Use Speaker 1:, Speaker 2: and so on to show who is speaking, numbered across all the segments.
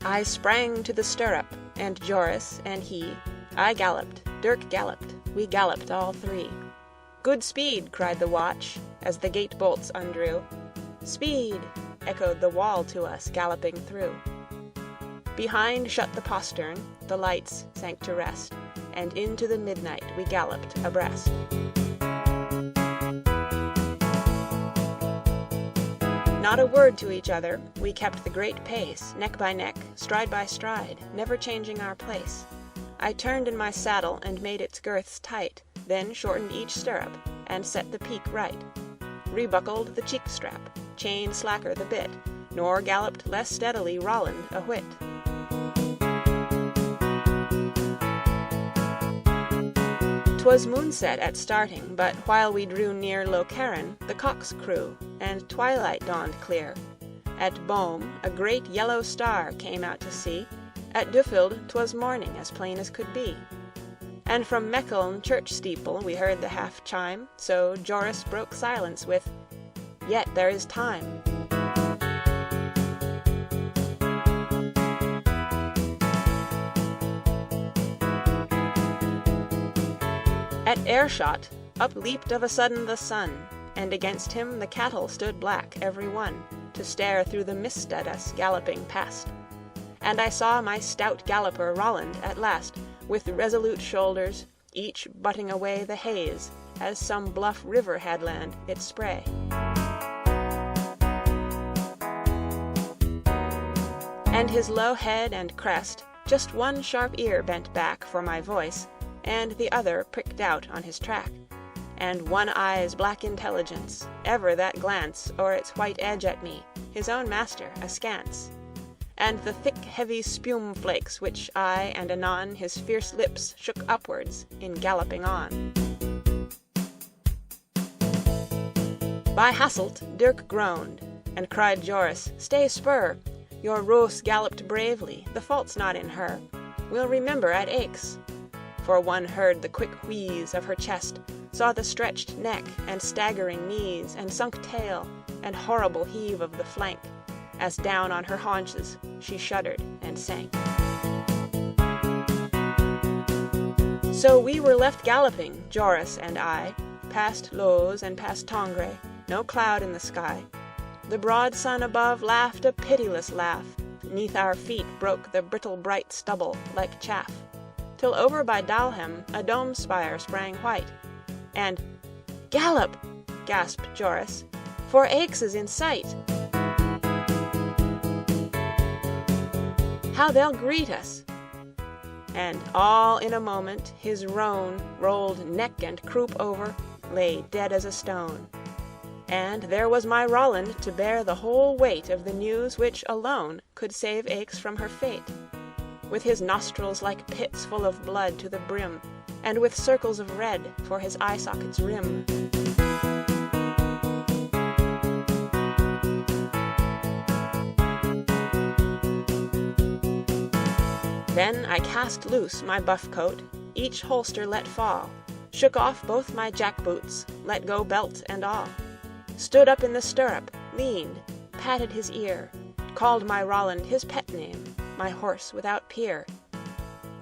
Speaker 1: I sprang to the stirrup, and Joris and he. I galloped, Dirck galloped, we galloped all three. Good speed, cried the watch, as the gate bolts undrew. Speed, echoed the wall to us, galloping through. Behind shut the postern, the lights sank to rest, and into the midnight we galloped abreast. Not a word to each other, we kept the great pace, neck by neck, stride by stride, never changing our place. I turned in my saddle and made its girths tight, then shortened each stirrup, and set the pique right. Rebuckled the cheek strap, chained slacker the bit, nor galloped less steadily Roland a whit. 'Twas moonset at starting, but while we drew near Lokeren, the cocks crew, and twilight dawned clear. At Boom a great yellow star came out to see. At Düffeld 'twas morning, as plain as could be. And from Mecheln church steeple we heard the half chime, so Joris broke silence with, "Yet there is time." At airshot, up leaped of a sudden the sun, and against him the cattle stood black every one, to stare through the mist at us galloping past. And I saw my stout galloper Roland at last, with resolute shoulders, each butting away the haze, as some bluff river headland its spray. And his low head and crest, just one sharp ear bent back for my voice, and the other pricked out on his track, and one eye's black intelligence, ever that glance o'er its white edge at me, his own master, askance, and the thick heavy spume flakes which aye and anon his fierce lips shook upwards in galloping on. By Hasselt Dirck groaned, and cried Joris, "Stay spur! Your Roos galloped bravely, the fault's not in her. We'll remember at Aix." For one heard the quick wheeze of her chest, saw the stretched neck and staggering knees and sunk tail and horrible heave of the flank, as down on her haunches she shuddered and sank. So we were left galloping, Joris and I, past Loos and past Tongres, no cloud in the sky. The broad sun above laughed a pitiless laugh, 'neath our feet broke the brittle bright stubble like chaff, till over by Dalhem a dome spire sprang white, and "Gallop!" gasped Joris, "for Aix is in sight! How they'll greet us!" And all in a moment his roan, rolled neck and croup over, lay dead as a stone. And there was my Roland to bear the whole weight of the news which alone could save Aix from her fate, with his nostrils like pits full of blood to the brim, and with circles of red for his eye sockets' rim. Then I cast loose my buff coat, each holster let fall, shook off both my jack-boots, let go belt and all, stood up in the stirrup, leaned, patted his ear, called my Roland his pet name, my horse without peer,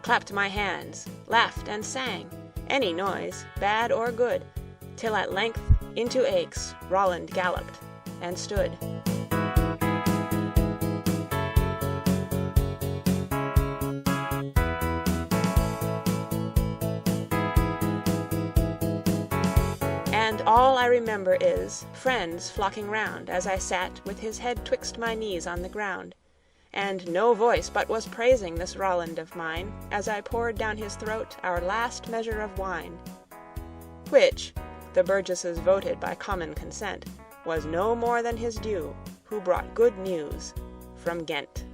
Speaker 1: clapped my hands, laughed and sang, any noise, bad or good, till at length into Aix Roland galloped and stood. And all I remember is friends flocking round, as I sat with his head twixt my knees on the ground, and no voice but was praising this Roland of mine, as I poured down his throat our last measure of wine, which, the burgesses voted by common consent, was no more than his due, who brought good news from Ghent.